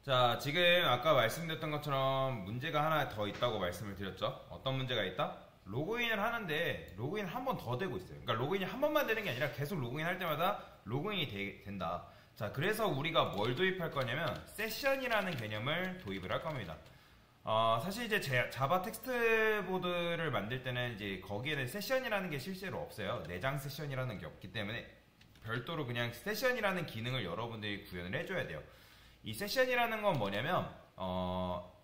자, 지금 아까 말씀드렸던 것처럼 문제가 하나 더 있다고 말씀을 드렸죠. 어떤 문제가 있다? 로그인을 하는데 로그인 한 번 더 되고 있어요. 그러니까 로그인이 한 번만 되는 게 아니라 계속 로그인 할 때마다 로그인이 된다. 자, 그래서 우리가 뭘 도입할 거냐면 세션이라는 개념을 도입을 할 겁니다. 사실 이제 자바 텍스트 보드를 만들 때는 이제 거기에는 세션이라는 게 실제로 없어요. 내장 세션이라는 게 없기 때문에 별도로 그냥 세션이라는 기능을 여러분들이 구현을 해줘야 돼요. 이 세션이라는 건 뭐냐면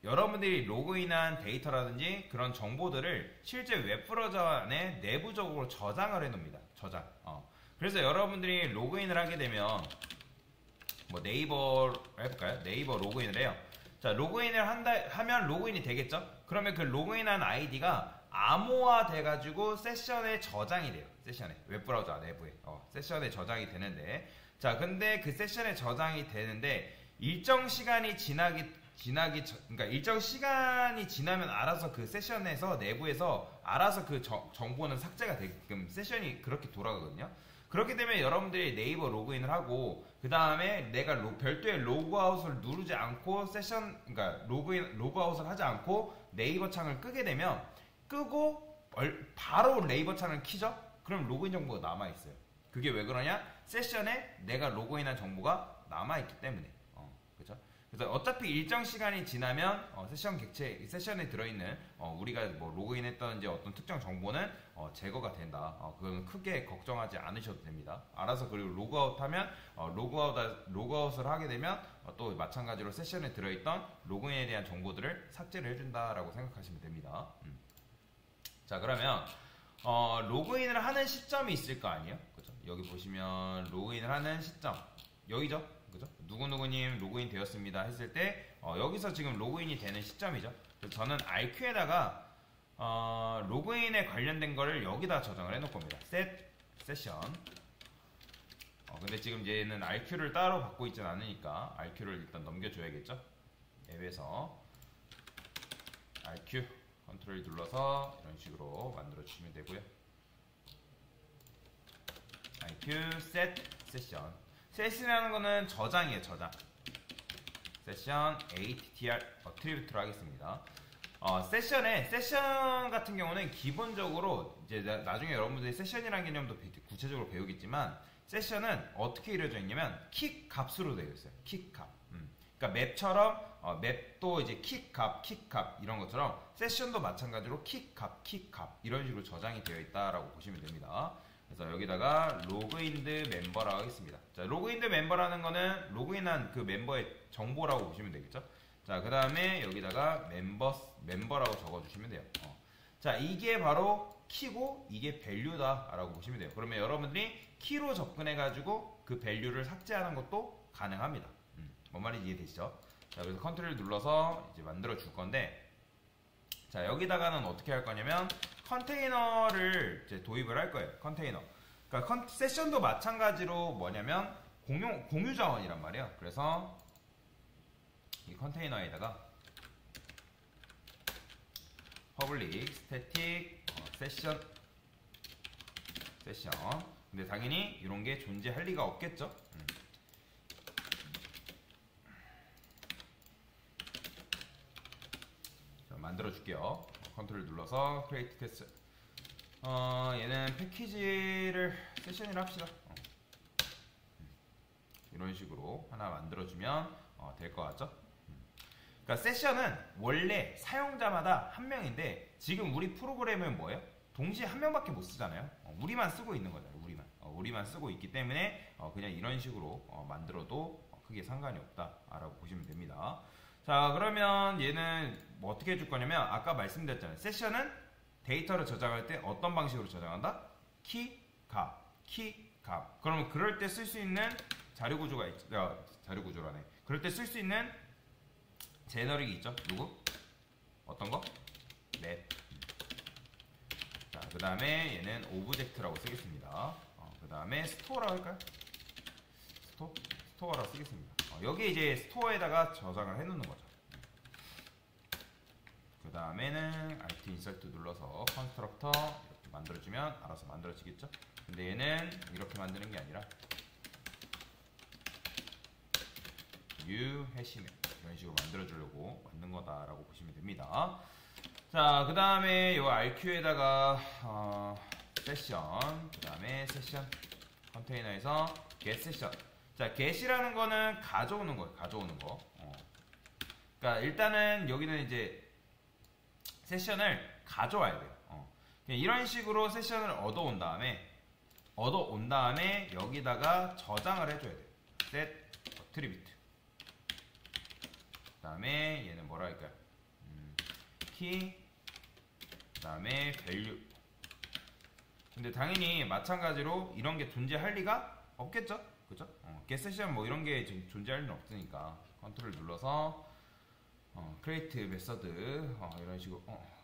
여러분들이 로그인한 데이터라든지 그런 정보들을 실제 웹브라우저 안에 내부적으로 저장을 해놓습니다. 저장. 그래서 여러분들이 로그인을 하게 되면 뭐 네이버로 해볼까요? 네이버 로그인을 해요. 자, 로그인을 하면 로그인이 되겠죠? 그러면 그 로그인한 아이디가 암호화 돼가지고 세션에 저장이 돼요. 세션에 웹브라우저 내부에 세션에 저장이 되는데, 자, 근데 그 세션에 저장이 되는데 일정 시간이 그러니까 일정 시간이 지나면 알아서 그 세션에서 내부에서 알아서 그 정보는 삭제가 되게끔 세션이 그렇게 돌아가거든요. 그렇게 되면 여러분들이 네이버 로그인을 하고 그 다음에 내가 별도의 로그아웃을 누르지 않고 그러니까 로그아웃을 하지 않고 네이버 창을 끄게 되면 끄고 바로 네이버 창을 키죠? 그럼 로그인 정보가 남아있어요. 그게 왜 그러냐? 세션에 내가 로그인한 정보가 남아있기 때문에. 그죠? 그래서 어차피 일정 시간이 지나면 세션에 들어있는 우리가 뭐 로그인했던 이제 어떤 특정 정보는 제거가 된다. 그거는 크게 걱정하지 않으셔도 됩니다. 알아서. 그리고 로그아웃하면 로그아웃을 하게 되면 또 마찬가지로 세션에 들어있던 로그인에 대한 정보들을 삭제를 해준다라고 생각하시면 됩니다. 자, 그러면 로그인을 하는 시점이 있을 거 아니에요? 그죠? 여기 보시면 로그인을 하는 시점 여기죠? 그죠? 누구누구님 로그인 되었습니다 했을 때 여기서 지금 로그인이 되는 시점이죠. 그래서 저는 RQ에다가 로그인에 관련된 거를 여기다 저장을 해놓을 겁니다. 세션. 근데 지금 얘는 RQ를 따로 받고 있진 않으니까 RQ를 일단 넘겨줘야겠죠. 앱에서 RQ 컨트롤 눌러서 이런 식으로 만들어 주시면 되고요. RQ set 세션. 세션이라는 거는 저장이에요. 저장. 세션 attr 어트리뷰트로 하겠습니다. 세션 같은 경우는 기본적으로 이제 나중에 여러분들이 세션이라는 개념도 구체적으로 배우겠지만, 세션은 어떻게 이루어져 있냐면 킥 값으로 되어 있어요. 킥 값. 그러니까 맵처럼 맵도 이제 킥 값 이런 것처럼 세션도 마찬가지로 킥 값 이런 식으로 저장이 되어 있다라고 보시면 됩니다. 그래서 여기다가 로그인드 멤버라고 하겠습니다. 자, 로그인드 멤버라는 거는 로그인한 그 멤버의 정보라고 보시면 되겠죠. 자, 그 다음에 여기다가 멤버라고 적어주시면 돼요. 자, 이게 바로 키고 이게 밸류다 라고 보시면 돼요. 그러면 여러분들이 키로 접근해가지고 그 밸류를 삭제하는 것도 가능합니다. 뭔 말인지 이해되시죠? 자, 그래서 컨트롤 눌러서 이제 만들어 줄 건데, 자, 여기다가는 어떻게 할 거냐면 컨테이너를 이제 도입을 할 거예요. 컨테이너. 그러니까 세션도 마찬가지로 뭐냐면 공유 자원이란 말이에요. 그래서 이 컨테이너에다가 public static 세션. 근데 당연히 이런 게 존재할 리가 없겠죠. 만들어 줄게요. 컨트롤 눌러서 create test. 얘는 패키지를 세션이라 합시다. 이런 식으로 하나 만들어 주면 될 것 같죠? 그러니까 세션은 원래 사용자마다 한 명인데 지금 우리 프로그램은 뭐예요? 동시에 한 명밖에 못 쓰잖아요. 우리만 쓰고 있는 거잖아요. 우리만 쓰고 있기 때문에 그냥 이런 식으로 만들어도 크게 상관이 없다라고 보시면 됩니다. 자, 그러면 얘는 뭐 어떻게 해줄 거냐면 아까 말씀드렸잖아요. 세션은 데이터를 저장할 때 어떤 방식으로 저장한다? 키 값. 그러면 그럴 때 쓸 수 있는 자료구조가 있죠. 자료구조라네. 그럴 때 쓸 수 있는 제너릭이 있죠. 누구? 어떤 거? 맵. 자, 그 다음에 얘는 오브젝트라고 쓰겠습니다. 그 다음에 스토어라고 할까요? 스토어라고 쓰겠습니다. 여기에 이제 스토어에다가 저장을 해놓는 거죠. 그 다음에는 alt insert 눌러서 constructor 이렇게 만들어주면 알아서 만들어지겠죠. 근데 얘는 이렇게 만드는 게 아니라 new hash map 이런 식으로 만들어주려고 만든 거다라고 보시면 됩니다. 자, 그 다음에 요 RQ에다가 세션, 그 다음에 세션 컨테이너에서 get 세션. 자, get이라는 거는 가져오는 거예요. 가져오는 거. 그러니까 일단은 여기는 이제 세션을 가져와야 돼요. 그냥 이런 식으로 세션을 얻어온 다음에 여기다가 저장을 해줘야 돼요. set attribute. 그 다음에 얘는 뭐라 할까요? key, 그 다음에 value. 근데 당연히 마찬가지로 이런 게 존재할 리가 없겠죠? 그죠? get session 뭐 이런 게 존재할 리는 없으니까 컨트롤 눌러서 create method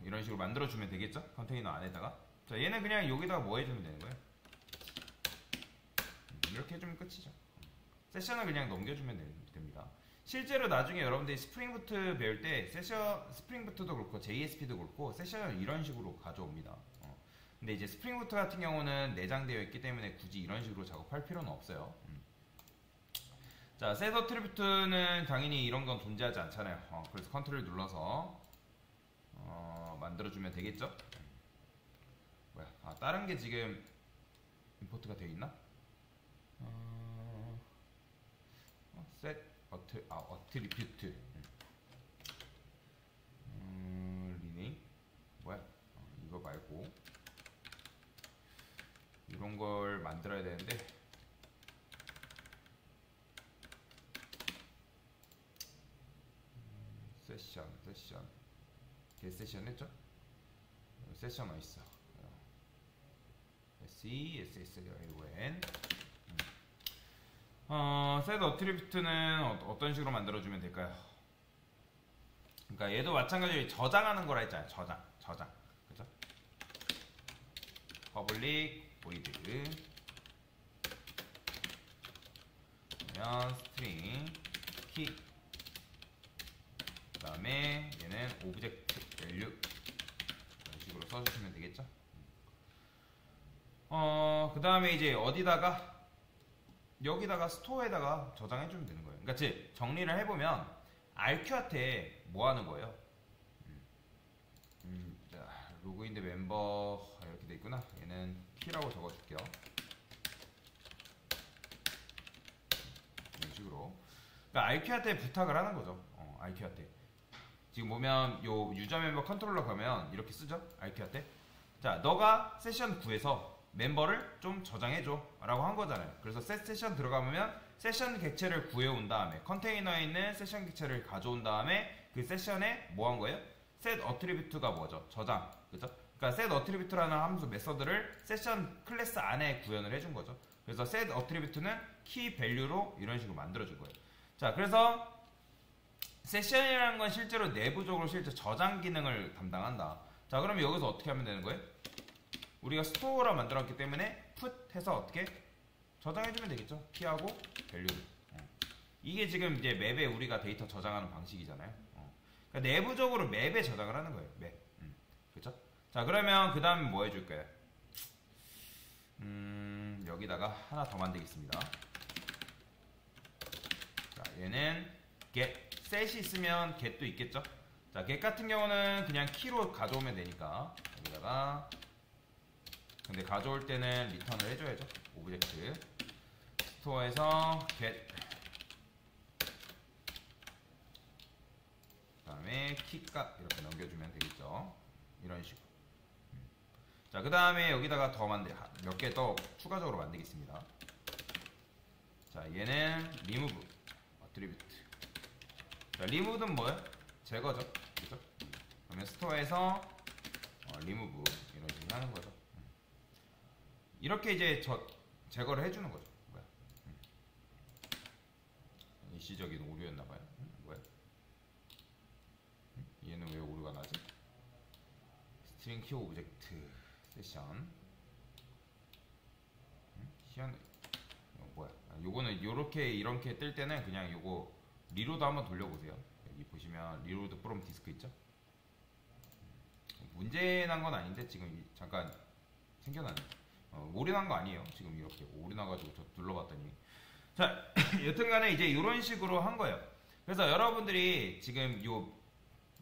이런 식으로 만들어주면 되겠죠? 컨테이너 안에다가. 자, 얘는 그냥 여기다가 뭐 해주면 되는 거예요? 이렇게 해주면 끝이죠. 세션을 그냥 넘겨주면 됩니다. 실제로 나중에 여러분들이 스프링부트 배울 때 스프링부트도 그렇고 JSP도 그렇고 세션을 이런 식으로 가져옵니다. 근데 이제 스프링부트 같은 경우는 내장되어 있기 때문에 굳이 이런 식으로 작업할 필요는 없어요. 자, set attribute는 당연히 이런 건 존재하지 않잖아요. 그래서 컨트롤 눌러서 만들어주면 되겠죠? 뭐야? 다른 게 지금 임포트가 되어 있나? set attribute rename 뭐야? 이거 말고 이런 걸 만들어야 되는데 세션 get 세션 했죠? 세션 어디 있어? SESSION set attribute는 어떤 식으로 만들어주면 될까요? 그러니까 얘도 마찬가지로 저장하는 거라 했잖아요. 저장. 그죠? public void 그러면 string key 그 다음에 얘는 object value 이런 식으로 써주시면 되겠죠? 그 다음에 이제 어디다가 여기다가 스토어에다가 저장해주면 되는 거예요. 그러니까 즉 정리를 해보면 RQ한테 뭐 하는 거예요? 자, 로그인 대 멤버 이렇게 돼 있구나. 얘는 키라고 적어줄게요. 이런 식으로. 그러니까 RQ한테 부탁을 하는 거죠. RQ한테. 지금 보면 요 유저 멤버 컨트롤러 가면 이렇게 쓰죠. RQ한테. 자, 너가 세션 9에서 멤버를 좀 저장해줘 라고 한 거잖아요. 그래서 세션 들어가면 세션 객체를 구해온 다음에 컨테이너에 있는 세션 객체를 가져온 다음에 그 세션에 뭐 한 거예요? set attribute가 뭐죠? 저장. 그죠? 그러니까 set attribute라는 함수 메서드를 세션 클래스 안에 구현을 해준 거죠. 그래서 set attribute는 key value로 이런 식으로 만들어준 거예요. 자, 그래서 세션이라는 건 실제로 내부적으로 실제 저장 기능을 담당한다. 자, 그러면 여기서 어떻게 하면 되는 거예요? 우리가 스토어라 만들었기 때문에 put 해서 어떻게 저장해주면 되겠죠? 키하고 밸류를. 이게 지금 이제 맵에 우리가 데이터 저장하는 방식이잖아요. 그러니까 내부적으로 맵에 저장을 하는 거예요. 맵. 그렇죠? 자, 그러면 그 다음에 뭐 해줄까요? 여기다가 하나 더 만들겠습니다. 자, 얘는 get, set이 있으면 get도 있겠죠? 자, get 같은 경우는 그냥 키로 가져오면 되니까 여기다가 근데 가져올 때는 리턴을 해줘야죠. 오브젝트 스토어에서 get 그 다음에 키값 이렇게 넘겨주면 되겠죠. 이런 식으로. 자, 그 다음에 여기다가 더 몇 개 더 추가적으로 만들겠습니다. 자, 얘는 remove attribute. 자, remove는 뭐예요? 제거죠. 그죠? 그러면 스토어에서 remove 이런 식으로 하는 거죠. 이렇게 이제 제거를 해주는 거죠. 뭐야? 일시적인 오류였나봐요. 뭐야? 얘는 왜 오류가 나지? 스트링 키 오브젝트 세션. 희한. 뭐야? 요거는 요렇게 이렇게 뜰 때는 그냥 요거 리로드 한번 돌려보세요. 여기 보시면 리로드 프롬 디스크 있죠? 문제 난 건 아닌데 지금 잠깐 생겨나네. 오류난 거 아니에요. 지금 이렇게 오류나가지고 저 눌러봤더니. 자, 여튼간에 이제 이런 식으로 한 거예요. 그래서 여러분들이 지금 요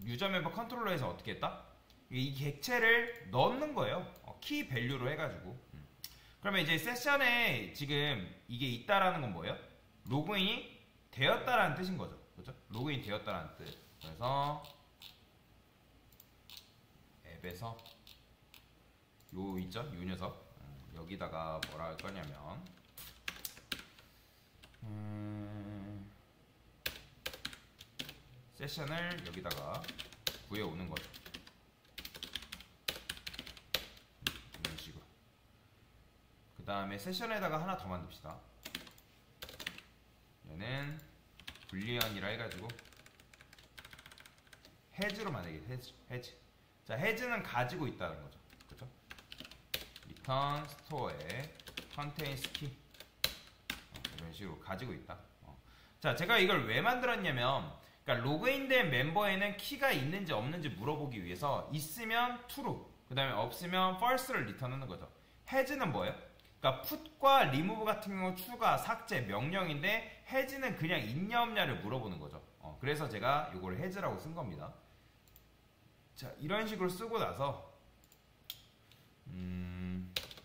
유저 멤버 컨트롤러에서 어떻게 했다? 이 객체를 넣는 거예요. 키 밸류로 해가지고. 그러면 이제 세션에 지금 이게 있다라는 건 뭐예요? 로그인이 되었다라는 뜻인 거죠. 그렇죠? 로그인 되었다라는 뜻. 그래서 앱에서 요 있죠? 요 녀석 여기다가 뭐라 할 거냐면 세션을 여기다가 구해오는 거죠. 이런 식으로. 그 다음에 세션에다가 하나 더 만듭시다. 얘는 불리언이라 해가지고 해즈로 만들게. 해즈. 자, 해즈는 가지고 있다는 거죠. 그죠? 리턴 스토어에 컨테인스 키 이런 식으로 가지고 있다. 자, 제가 이걸 왜 만들었냐면, 그러니까 로그인된 멤버에는 키가 있는지 없는지 물어보기 위해서 있으면 true, 그 다음에 없으면 false를 리턴하는 거죠. has는 뭐예요? 그러니까 put과 remove 같은 경우 추가, 삭제, 명령인데 has는 그냥 있냐 없냐를 물어보는 거죠. 그래서 제가 이걸 has라고 쓴 겁니다. 자, 이런 식으로 쓰고 나서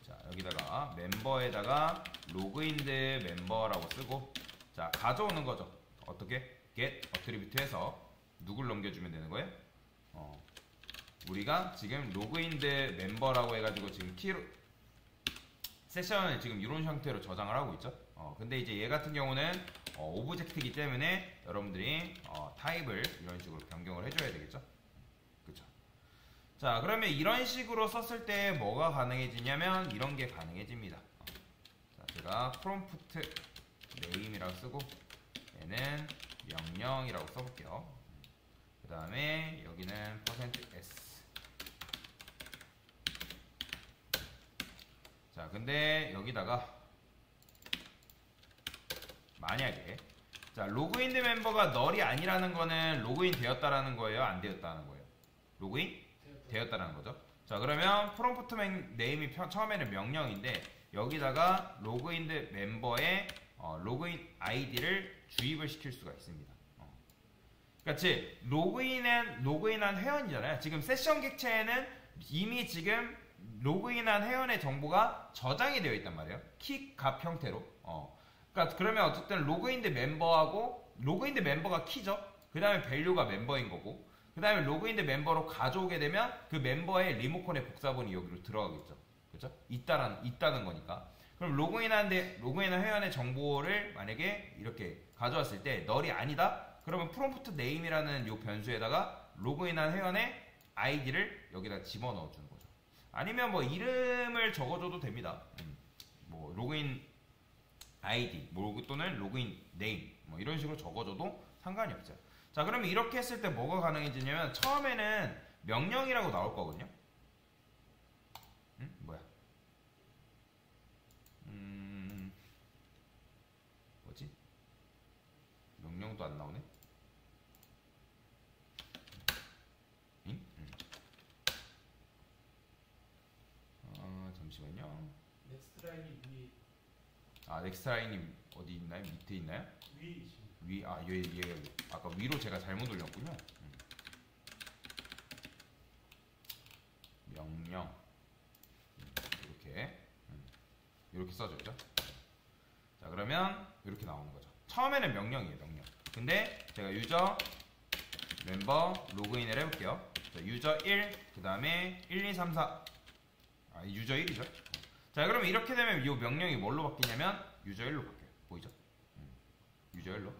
자, 여기다가 멤버에다가 로그인드 멤버라고 쓰고, 자, 가져오는 거죠. 어떻게? get attribute 해서 누굴 넘겨주면 되는 거예요? 우리가 지금 로그인드 멤버라고 해가지고 지금 키로 세션을 지금 이런 형태로 저장을 하고 있죠. 근데 이제 얘 같은 경우는 오브젝트이기 때문에 여러분들이 타입을 이런 식으로 변경을 해줘야 되겠죠. 그쵸? 자, 그러면 이런 식으로 썼을 때 뭐가 가능해지냐면 이런 게 가능해집니다. 자, 제가 prompt name이라고 쓰고 얘는 명령이라고 써볼게요. 그 다음에 여기는 %s. 자, 근데 여기다가 만약에 자, 로그인드 멤버가 널이 아니라는 거는 로그인 되었다라는 거예요? 안 되었다는 거예요? 로그인? 되었다라는 거죠. 자, 그러면 프롬프트 네임이 처음에는 명령인데 여기다가 로그인드 멤버의 로그인 아이디를 주입을 시킬 수가 있습니다. 그렇지. 로그인한 회원이잖아요. 지금 세션 객체에는 이미 지금 로그인한 회원의 정보가 저장이 되어 있단 말이에요. 키 값 형태로. 그러니까 그러면 어쨌든 로그인드 멤버가 키죠. 그 다음에 밸류가 멤버인 거고, 그 다음에 로그인드 멤버로 가져오게 되면 그 멤버의 리모컨의 복사본이 여기로 들어가겠죠. 그렇죠? 있다는 거니까. 그럼 로그인한 회원의 정보를 만약에 이렇게 가져왔을 때 널이 아니다? 그러면 프롬프트 네임이라는 이 변수에다가 로그인한 회원의 아이디를 여기다 집어넣어 주는 거죠. 아니면 뭐 이름을 적어줘도 됩니다. 뭐 로그인 아이디 또는 로그인 네임 뭐 이런 식으로 적어줘도 상관이 없어요. 자, 그러면 이렇게 했을 때 뭐가 가능해지냐면 처음에는 명령이라고 나올 거거든요. 뭐야? 뭐지? 명령도 안 나오네? 잠시만요. 넥스트 라인이 위에. 넥스트 라인이 어디 있나요? 밑에 있나요? 위에 있습니다. 얘 아까 위로 제가 잘못 올렸군요. 명령 이렇게 써줘야죠. 자, 그러면 이렇게 나오는 거죠. 처음에는 명령이에요. 명령. 근데 제가 유저 멤버 로그인을 해볼게요. 자, 유저 1, 그 다음에 1, 2, 3, 4. 유저 1이죠. 자, 그러면 이렇게 되면 이 명령이 뭘로 바뀌냐면 유저 1로 바뀌어요. 보이죠? 유저 1로.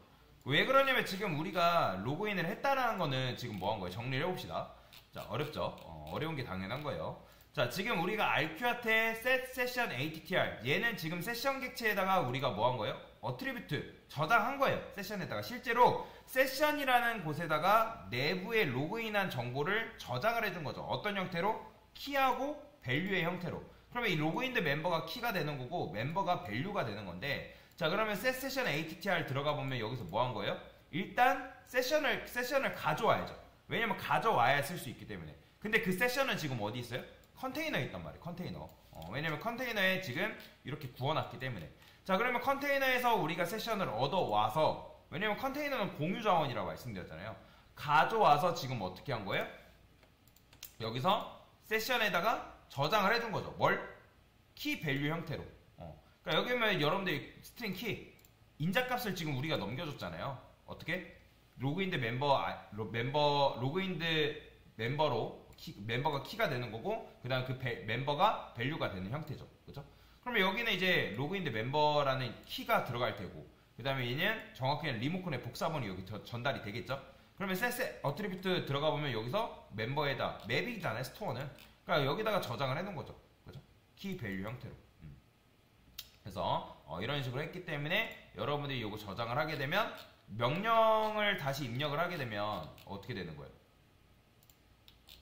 왜 그러냐면 지금 우리가 로그인을 했다라는 거는 지금 뭐 한 거예요? 정리를 해봅시다. 자, 어렵죠? 어려운 게 당연한 거예요. 자, 지금 우리가 rq한테 set session attr 얘는 지금 세션 객체에다가 우리가 뭐 한 거예요? 어트리뷰트 저장한 거예요. 세션에다가 실제로 세션이라는 곳에다가 내부에 로그인한 정보를 저장을 해준 거죠. 어떤 형태로? 키하고 밸류의 형태로. 그러면 이 로그인드 멤버가 키가 되는 거고 멤버가 밸류가 되는 건데, 자, 그러면 set session attr 들어가 보면 여기서 뭐 한 거예요? 일단 세션을 가져와야죠. 왜냐면 가져와야 쓸 수 있기 때문에. 근데 그 세션은 지금 어디 있어요? 컨테이너에 있단 말이에요. 컨테이너. 왜냐면 컨테이너에 지금 이렇게 구워놨기 때문에. 자, 그러면 컨테이너에서 우리가 세션을 얻어와서 왜냐면 컨테이너는 공유 자원이라고 말씀드렸잖아요. 가져와서 지금 어떻게 한 거예요? 여기서 세션에다가 저장을 해둔 거죠. 뭘? 키 밸류 형태로. 그러니까 여기 보면 여러분들 스트링 키 인자값을 지금 우리가 넘겨줬잖아요. 어떻게? 로그인드 로그인드 멤버로 멤버가 키가 되는 거고, 그 다음 그 멤버가 밸류가 되는 형태죠. 그죠? 그러면 여기는 이제 로그인드 멤버라는 키가 들어갈 테고, 그 다음에 얘는 정확히 리모컨의 복사본이 여기 전달이 되겠죠? 그러면 세세 어트리뷰트 들어가 보면 여기서 멤버에다 맵이잖아요, 스토어는. 그러니까 여기다가 저장을 해놓은 거죠. 그죠? 키 밸류 형태로. 그래서 이런 식으로 했기 때문에 여러분들이 이거 저장을 하게 되면 명령을 다시 입력을 하게 되면 어떻게 되는 거예요?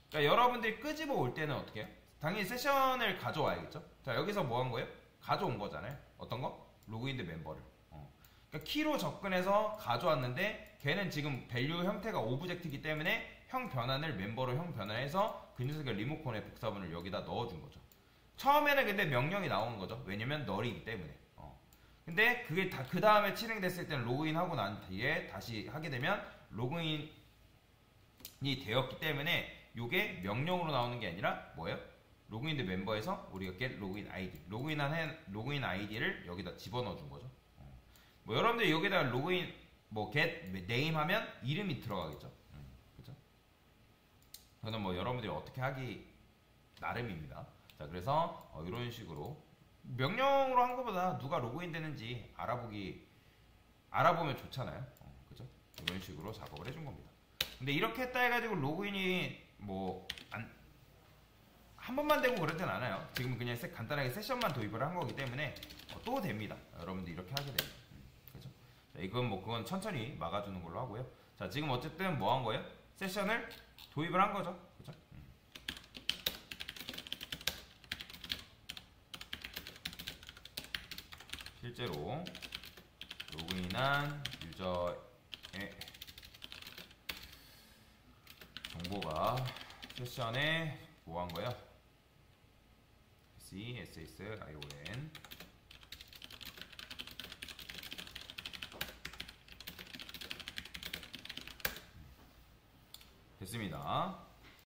그러니까 여러분들이 끄집어 올 때는 어떻게 해요? 당연히 세션을 가져와야겠죠? 자, 여기서 뭐 한 거예요? 가져온 거잖아요. 어떤 거? 로그인드 멤버를. 그러니까 키로 접근해서 가져왔는데 걔는 지금 밸류 형태가 오브젝트이기 때문에 형 변환을 멤버로 형 변환해서 그 녀석의 리모컨의 복사본을 여기다 넣어준 거죠. 처음에는 근데 명령이 나오는 거죠. 왜냐면 널이기 때문에. 근데 그게 다 그 다음에 실행됐을 때는 로그인 하고 난 뒤에 다시 하게 되면 로그인이 되었기 때문에 이게 명령으로 나오는 게 아니라 뭐예요? 로그인드 멤버에서 우리가 get 로그인 아이디, 로그인 아이디를 여기다 집어넣어 준 거죠. 뭐 여러분들 여기다가 로그인 뭐 get name 하면 이름이 들어가겠죠. 그죠? 그거는 뭐 여러분들이 어떻게 하기 나름입니다. 자, 그래서 이런 식으로 명령으로 한 것보다 누가 로그인 되는지 알아보면 좋잖아요. 그죠? 이런 식으로 작업을 해준 겁니다. 근데 이렇게 했다 해가지고 로그인이 뭐 한 번만 되고 그러진 않아요. 지금 그냥 간단하게 세션만 도입을 한 거기 때문에 또 됩니다. 여러분들 이렇게 하게 되면. 그죠? 자, 그건 천천히 막아주는 걸로 하고요. 자, 지금 어쨌든 뭐 한 거예요? 세션을 도입을 한 거죠. 그죠? 실제로 로그인한 유저의 정보가 세션에 뭐 한 거예요? SSION 됐습니다.